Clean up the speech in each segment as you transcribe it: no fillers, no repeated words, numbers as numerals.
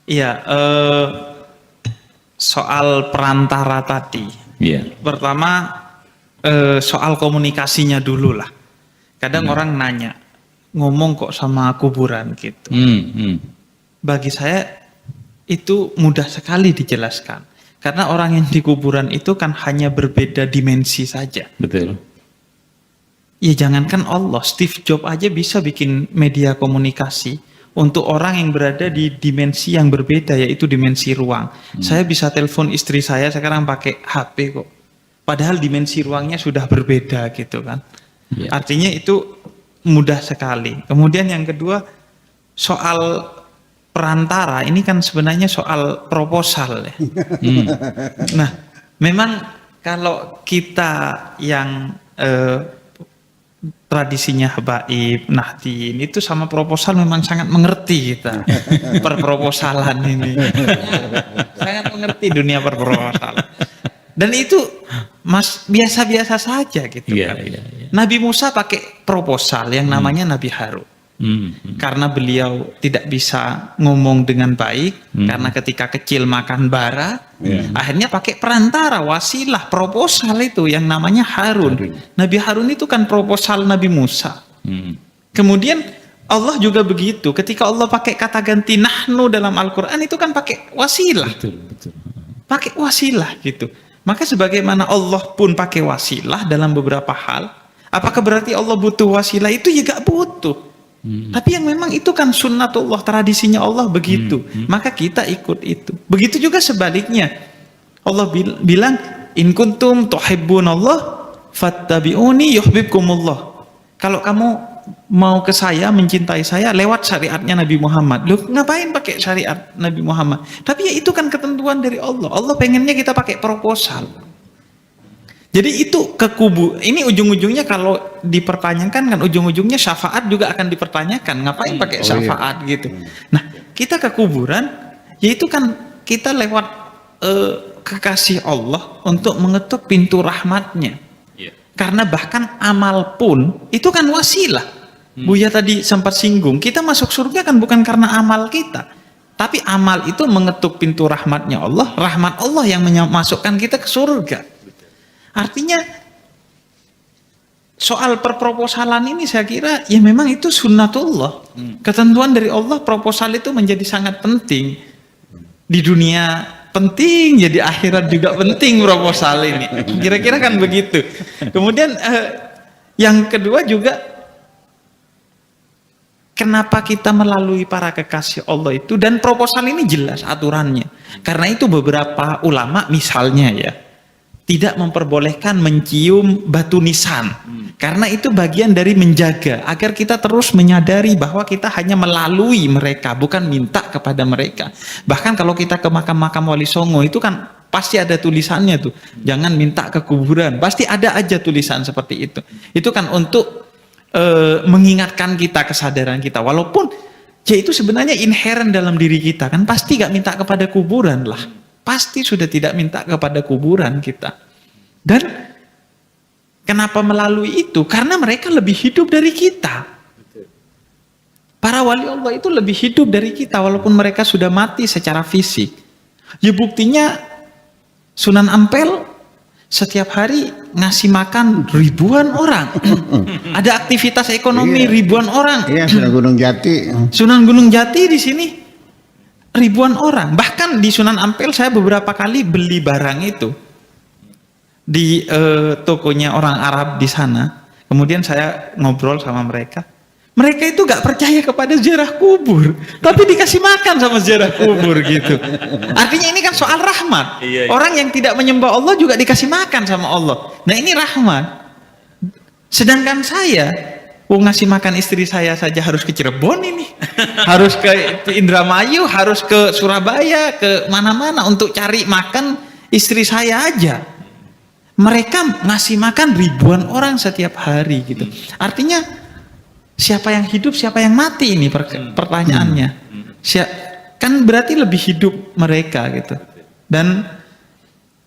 Iya, soal perantara tadi. Iya. Pertama soal komunikasinya dulu lah. Kadang orang nanya, ngomong kok sama kuburan gitu. Bagi saya itu mudah sekali dijelaskan. Karena orang yang di kuburan itu kan hanya berbeda dimensi saja. Betul. Ya jangankan Allah, Steve Jobs aja bisa bikin media komunikasi untuk orang yang berada di dimensi yang berbeda, yaitu dimensi ruang. Saya bisa telepon istri saya sekarang pakai HP kok. Padahal dimensi ruangnya sudah berbeda gitu kan. Ya. Artinya itu mudah sekali. Kemudian yang kedua, soal perantara, ini kan sebenarnya soal proposal ya. Nah, memang kalau kita yang tradisinya habaib, nahdien itu sama proposal memang sangat mengerti kita perproposalan ini. Sangat mengerti dunia perproposalan. Dan itu biasa-biasa saja gitu kan. Nabi Musa pakai proposal yang namanya Nabi Harun. Karena beliau tidak bisa ngomong dengan baik, karena ketika kecil makan bara, akhirnya pakai perantara, wasilah, proposal itu yang namanya Harun. Nabi Harun itu kan proposal Nabi Musa. Kemudian Allah juga begitu, ketika Allah pakai kata ganti nahnu dalam Al-Quran itu kan pakai wasilah. Pakai wasilah gitu. Maka sebagaimana Allah pun pakai wasilah dalam beberapa hal, apakah berarti Allah butuh wasilah? Itu ya gak butuh. Tapi yang memang itu kan sunnatullah, tradisinya Allah begitu. Maka kita ikut itu. Begitu juga sebaliknya. Allah bilang, in kuntum tuhibbunallah fattabi'uni yuhibbukumullah. Kalau kamu mau ke saya, mencintai saya lewat syariatnya Nabi Muhammad. Loh, ngapain pakai syariat Nabi Muhammad? Tapi ya itu kan ketentuan dari Allah. Allah pengennya kita pakai proposal. Jadi itu ke kubu. Ini ujung-ujungnya kalau dipertanyakan kan ujung-ujungnya syafaat juga akan dipertanyakan. Ngapain pakai syafaat gitu. Nah, kita ke kuburan yaitu kan kita lewat kekasih Allah untuk mengetuk pintu rahmatnya. Karena bahkan amal pun itu kan wasilah. Buya tadi sempat singgung, kita masuk surga kan bukan karena amal kita. Tapi amal itu mengetuk pintu rahmatnya Allah. Rahmat Allah yang memasukkan kita ke surga. Artinya soal perproposalan ini saya kira ya memang itu sunnatullah. Ketentuan dari Allah, proposal itu menjadi sangat penting. Di dunia penting, jadi akhirat juga penting proposal ini. Kira-kira kan begitu. Kemudian yang kedua juga, kenapa kita melalui para kekasih Allah itu, dan proposal ini jelas aturannya. Karena itu beberapa ulama misalnya ya, tidak memperbolehkan mencium batu nisan. Karena itu bagian dari menjaga agar kita terus menyadari bahwa kita hanya melalui mereka, bukan minta kepada mereka. Bahkan kalau kita ke makam-makam Wali Songo itu kan pasti ada tulisannya tuh, jangan minta ke kuburan. Pasti ada aja tulisan seperti itu. Itu kan untuk mengingatkan kita, kesadaran kita. Walaupun ya itu sebenarnya inherent dalam diri kita kan, pasti gak minta kepada kuburan lah. Pasti sudah tidak minta kepada kuburan kita. Dan kenapa melalui itu? Karena mereka lebih hidup dari kita. Para wali Allah itu lebih hidup dari kita walaupun mereka sudah mati secara fisik. Ya buktinya Sunan Ampel setiap hari ngasih makan ribuan orang. Ada aktivitas ekonomi ribuan orang. Iya, Sunan Gunung Jati. Sunan Gunung Jati di sini ribuan orang. Bahkan di Sunan Ampel saya beberapa kali beli barang itu di tokonya orang Arab di sana. Kemudian saya ngobrol sama mereka. Mereka itu gak percaya kepada ziarah kubur, tapi dikasih makan sama ziarah kubur gitu. Artinya ini kan soal rahmat. Orang yang tidak menyembah Allah juga dikasih makan sama Allah. Nah ini rahmat. Sedangkan saya ngasih makan istri saya saja harus ke Cirebon ini, harus ke Indramayu, harus ke Surabaya, ke mana-mana untuk cari makan istri saya aja. Mereka ngasih makan ribuan orang setiap hari gitu. Artinya siapa yang hidup, siapa yang mati ini pertanyaannya. Kan berarti lebih hidup mereka gitu. Dan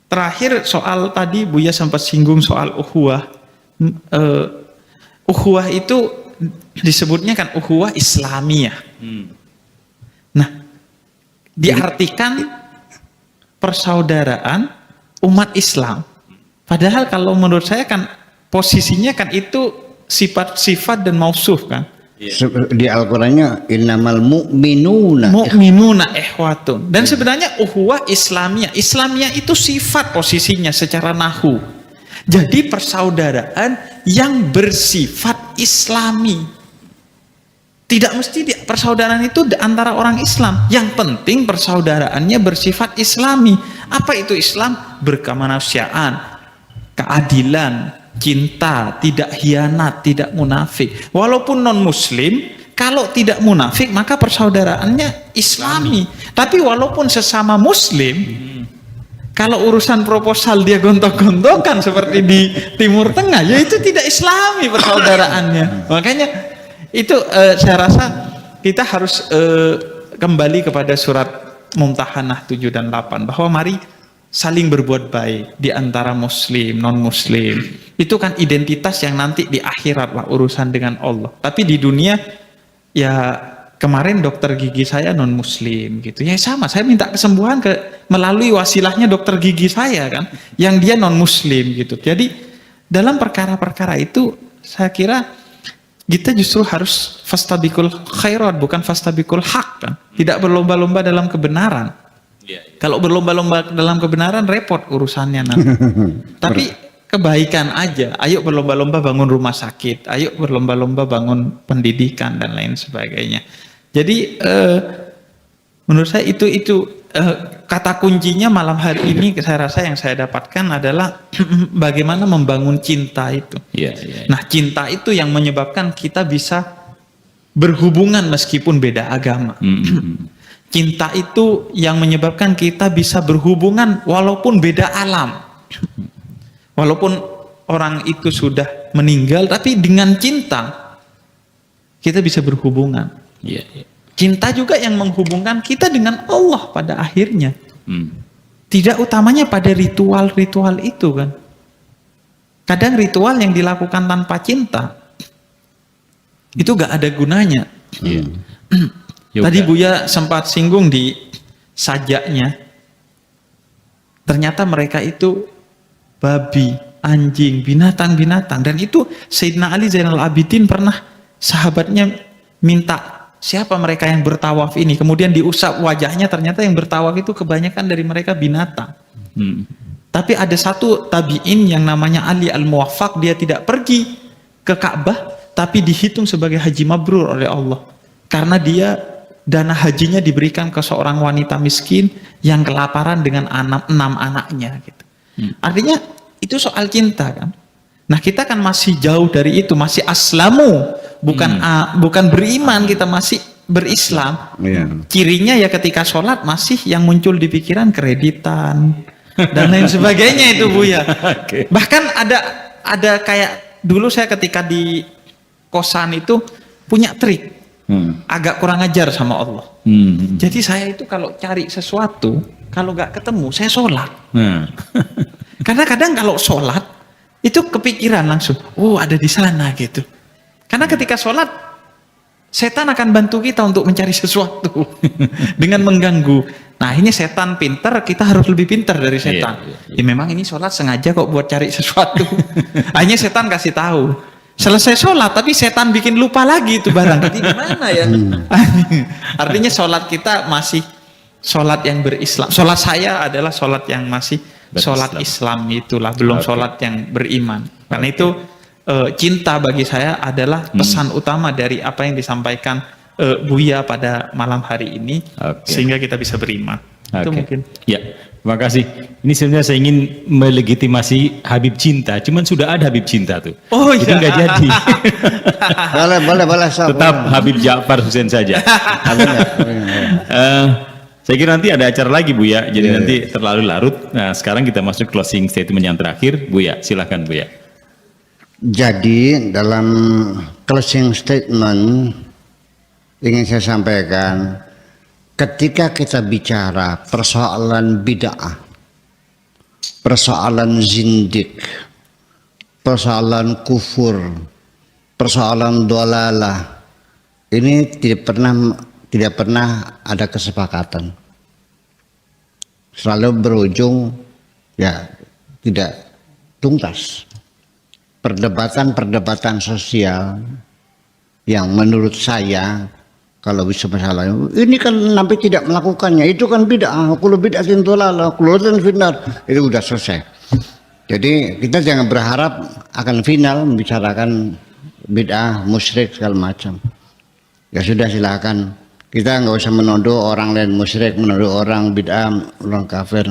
terakhir soal tadi Buya sempat singgung soal ukhuwah. Ukhuwah itu disebutnya kan ukhuwah Islamiyah. Nah, diartikan persaudaraan umat Islam. Padahal kalau menurut saya kan posisinya kan itu sifat-sifat dan mausuf kan. Di Al-Qur'annya innamal mu'minuna ikhwatun. Dan sebenarnya uhuwah Islamiyah. Islamiyah itu sifat posisinya secara nahwu. Jadi persaudaraan yang bersifat Islami. Tidak mesti persaudaraan itu antara orang Islam. Yang penting persaudaraannya bersifat Islami. Apa itu Islam? Berkemanusiaan, keadilan, cinta, tidak hianat, tidak munafik. Walaupun non-muslim, kalau tidak munafik maka persaudaraannya Islami. Tapi walaupun sesama muslim, kalau urusan proposal dia gontok-gontokan seperti di Timur Tengah, ya itu tidak Islami persaudaraannya. Makanya itu saya rasa kita harus kembali kepada surat Mumtahanah 7 dan 8 bahwa mari saling berbuat baik di antara muslim, non-muslim. Itu kan identitas yang nanti di akhirat lah urusan dengan Allah. Tapi di dunia ya kemarin dokter gigi saya non-muslim gitu. Ya sama, saya minta kesembuhan melalui wasilahnya dokter gigi saya kan, yang dia non-muslim gitu. Jadi dalam perkara-perkara itu saya kira kita justru harus fastabikul khairat, bukan fastabikul hak kan. Tidak berlomba-lomba dalam kebenaran. Kalau berlomba-lomba dalam kebenaran repot urusannya nanti. Tapi kebaikan aja. Ayo berlomba-lomba bangun rumah sakit. Ayo berlomba-lomba bangun pendidikan dan lain sebagainya. Jadi menurut saya itu kata kuncinya malam hari ini saya rasa yang saya dapatkan adalah bagaimana membangun cinta itu. Nah, cinta itu yang menyebabkan kita bisa berhubungan meskipun beda agama. Cinta itu yang menyebabkan kita bisa berhubungan walaupun beda alam. Walaupun orang itu sudah meninggal, tapi dengan cinta kita bisa berhubungan. Cinta juga yang menghubungkan kita dengan Allah pada akhirnya. Tidak utamanya pada ritual-ritual itu kan. Kadang ritual yang dilakukan tanpa cinta itu gak ada gunanya. Tadi Buya sempat singgung di sajaknya. Ternyata mereka itu babi, anjing, binatang-binatang. Dan itu Sayyidina Ali Zainal Abidin pernah sahabatnya minta, siapa mereka yang bertawaf ini? Kemudian diusap wajahnya, ternyata yang bertawaf itu kebanyakan dari mereka binatang. Tapi ada satu tabi'in yang namanya Ali Al-Muwaffaq, dia tidak pergi ke Ka'bah, tapi dihitung sebagai haji mabrur oleh Allah. Karena dia dana hajinya diberikan ke seorang wanita miskin yang kelaparan dengan 6 anaknya gitu. Artinya itu soal cinta kan. Nah, kita kan masih jauh dari itu, masih aslamu, bukan beriman, kita masih berislam. Cirinya ya ketika sholat masih yang muncul di pikiran kreditan dan lain sebagainya itu Buya. Bahkan ada kayak dulu saya ketika di kosan itu punya trik. Agak kurang ajar sama Allah. Jadi saya itu kalau cari sesuatu, kalau nggak ketemu, saya sholat. Karena kadang kalau sholat, itu kepikiran langsung, oh ada di sana gitu. Karena ketika sholat, setan akan bantu kita untuk mencari sesuatu dengan mengganggu. Nah ini setan pinter, kita harus lebih pinter dari setan. Ya memang ini sholat sengaja kok buat cari sesuatu. Hanya setan kasih tahu. Selesai sholat, tapi setan bikin lupa lagi itu barang. Jadi gimana ya? Artinya sholat kita masih sholat yang berislam. Sholat saya adalah sholat yang masih sholat Islam itulah, belum sholat yang beriman. Karena itu cinta bagi saya adalah pesan utama dari apa yang disampaikan Buya pada malam hari ini, sehingga kita bisa beriman. Itu mungkin. Ya, terima kasih. Ini sebenarnya saya ingin melegitimasi Habib Cinta, cuman sudah ada Habib Cinta tuh. Oh iya. Jadi nggak jadi. boleh. Tetap Habib Ja'far Hussein saja. Saya kira nanti ada acara lagi Buya, jadi nanti terlalu larut. Nah, sekarang kita masuk closing statement yang terakhir. Buya, silahkan Buya. Jadi dalam closing statement ingin saya sampaikan, ketika kita bicara persoalan bid'ah, persoalan zindik, persoalan kufur, persoalan dolalah, ini tidak pernah ada kesepakatan. selalu berujung ya tidak tuntas. Perdebatan-perdebatan sosial yang menurut saya kalau bisa masalah ini kan Nabi tidak melakukannya, itu kan bid'ah, kullu bid'atin dhalalah, kullu dhalalah finnar, itu udah selesai. Jadi kita jangan berharap akan final membicarakan bid'ah, musyrik segala macam. Ya sudah, silakan. Kita nggak usah menuduh orang lain musyrik, menuduh orang bid'ah, orang kafir.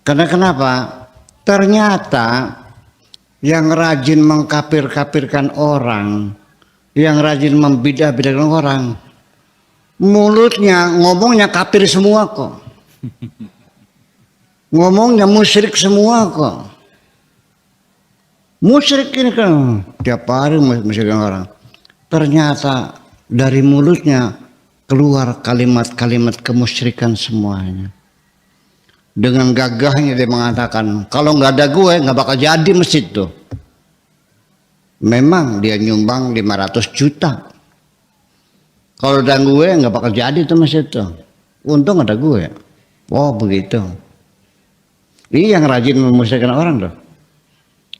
Karena kenapa? Ternyata yang rajin mengkafir-kafirkan orang, yang rajin membidah-bidahkan orang, mulutnya ngomongnya kafir semua kok. Ngomongnya musyrik semua kok. Musyrik ini kan tiap hari musyrikin orang. Ternyata dari mulutnya keluar kalimat-kalimat kemusyrikan semuanya. Dengan gagahnya dia mengatakan, kalau nggak ada gue nggak bakal jadi masjid tuh. Memang dia nyumbang 500 juta. Kalau ada gue nggak bakal jadi tuh masjid tuh. Untung ada gue. Oh begitu. Ini yang rajin memusyrikan orang tuh.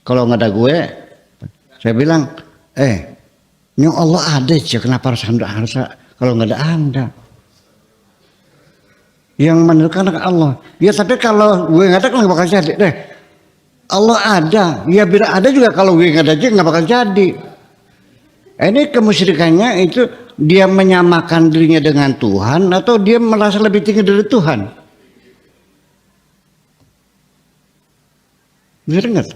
Kalau nggak ada gue, saya bilang, ini Allah ada aja, kenapa harus kalau nggak ada Anda? Yang menentukan Allah. Ya tapi kalau gue nggak ada kan nggak bakal jadi. Allah ada, ya bila ada juga kalau gue nggak ada aja nggak bakal jadi. Ini kemusyrikannya itu dia menyamakan dirinya dengan Tuhan atau dia merasa lebih tinggi dari Tuhan. Bisa nggak?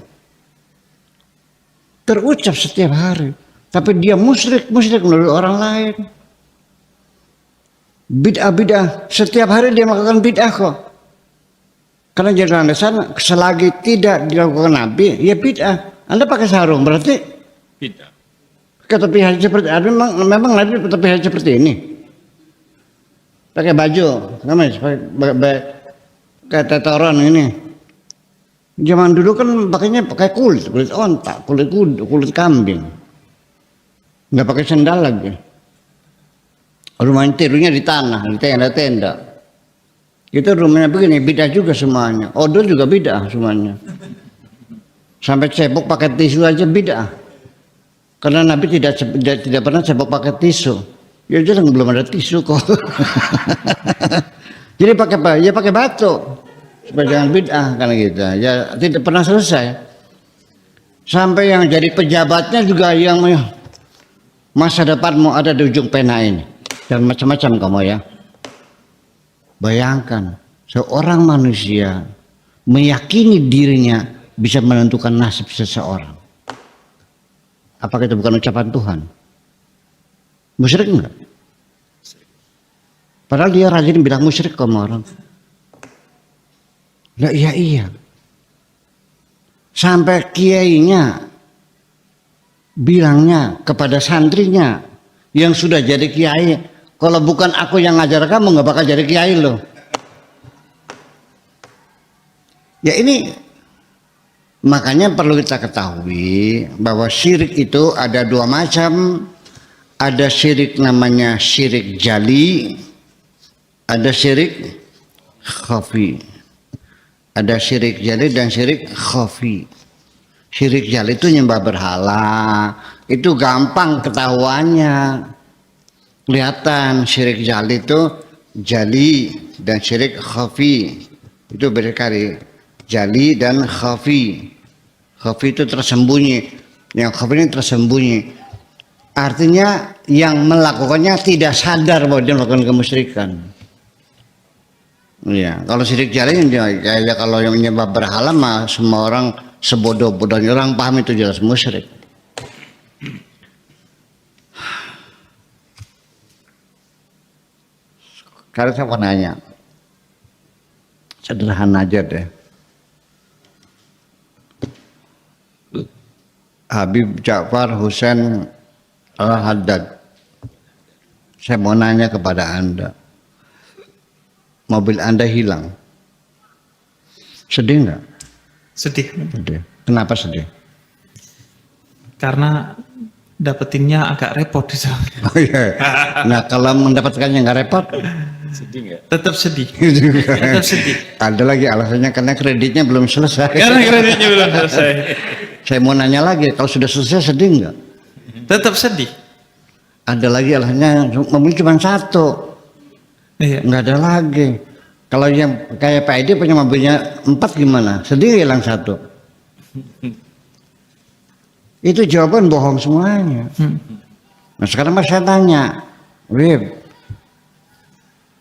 Terucap setiap hari, tapi dia musyrik menurut orang lain. Bid'ah setiap hari dia melakukan bid'ah kok. Karena jalan dasar selagi tidak dilakukan Nabi, ya bid'ah. Anda pakai sarung berarti Bid'ah. Ketepian seperti memang Nabi ketepian seperti ini. Pakai baju, namanya pakai tetoran ini. Zaman dulu kan pakainya pakai kulit ontak, kulit kudu, kulit kambing. Nggak pakai sendal lagi. Rumahnya tidurnya di tanah, di tenda-tenda. Itu rumahnya begini, bid'ah juga semuanya. Odol juga bid'ah semuanya. Sampai cebok pakai tisu aja bid'ah. Karena Nabi tidak pernah cebok pakai tisu. Ya jelas belum ada tisu kok. Jadi pakai apa? Ya pakai batu. Supaya jangan bid'ah kan gitu. Ya tidak pernah selesai. Sampai yang jadi pejabatnya juga yang masa depanmu ada di ujung pena ini. Dan macam-macam kamu ya. Bayangkan seorang manusia meyakini dirinya bisa menentukan nasib seseorang. Apakah itu bukan ucapan Tuhan? Musyrik enggak? Padahal dia rajin bilang musyrik ke orang. Nah, iya. Sampai kiainya bilangnya kepada santrinya yang sudah jadi kiai, kalau bukan aku yang ngajar kamu nggak bakal jadi kiai loh. Ya ini makanya perlu kita ketahui bahwa syirik itu ada dua macam. Ada syirik namanya syirik jali, ada syirik khafi. Ada syirik jali dan syirik khafi. Syirik jali itu nyembah berhala, itu gampang ketahuannya. Kelihatan syirik jali itu jali dan syirik khafi. Itu beda kali. Jali dan khafi. Khafi itu tersembunyi. Yang khafi ini tersembunyi. Artinya yang melakukannya tidak sadar bahwa dia melakukan kemusyrikan. Ya, kalau syirik jali kayak kalau yang menyembah berhala mah semua orang sebodoh-bodohnya orang paham itu jelas musyrik. Sekarang saya mau nanya, sederhana aja deh. Habib Ja'far Hussein Al-Haddad, saya mau nanya kepada Anda, mobil Anda hilang, sedih nggak? Sedih. Sedih. Kenapa sedih? Karena dapetinnya agak repot. Oh iya. Nah kalau mendapatkannya nggak repot, Sedih nggak? Tetap sedih. Gitu kan. Tetap sedih. Ada lagi alasannya karena kreditnya belum selesai. Karena kreditnya belum selesai. Saya mau nanya lagi, kalau sudah selesai sedih nggak? Tetap sedih. Ada lagi alasannya mobil cuma satu, Iya. nggak ada lagi. Kalau yang kayak Pak Edi punya mobilnya 4 gimana? Sedih hilang satu. Itu jawaban bohong semuanya. Nah sekarang mas saya tanya, Wib,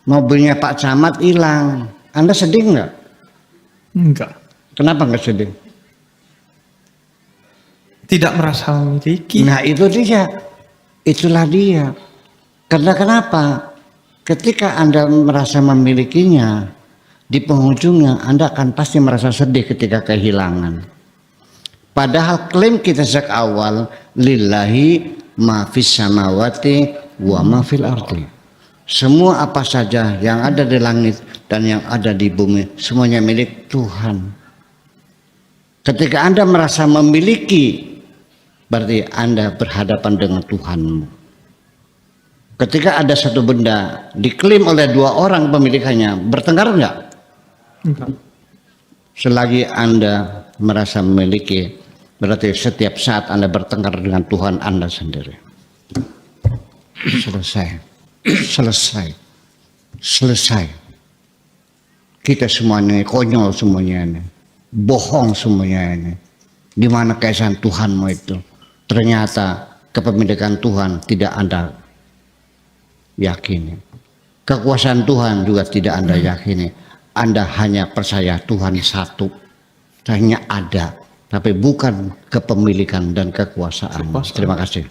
mobilnya Pak Camat hilang, Anda sedih nggak? Enggak. Kenapa nggak sedih? Tidak merasa memiliki. Nah itu dia, itulah dia. Karena kenapa? Ketika Anda merasa memilikinya, di penghujungnya Anda akan pasti merasa sedih ketika kehilangan. Padahal klaim kita sejak awal, lillahi ma fis samawati wa ma fil ardi. Semua apa saja yang ada di langit dan yang ada di bumi, semuanya milik Tuhan. Ketika Anda merasa memiliki, berarti Anda berhadapan dengan Tuhanmu. Ketika ada satu benda diklaim oleh 2 orang pemilikannya, bertengkar enggak? Enggak. Selagi Anda merasa memiliki, berarti setiap saat Anda bertengkar dengan Tuhan Anda sendiri. Selesai. Selesai. Selesai. Kita semuanya konyol semuanya ini. Bohong semuanya ini. Di mana keesaan Tuhanmu itu? Ternyata kepemilikan Tuhan tidak Anda yakini. Kekuasaan Tuhan juga tidak Anda yakini. Anda hanya percaya Tuhan satu. Hanya ada. Tapi bukan kepemilikan dan kekuasaan. Terima kasih.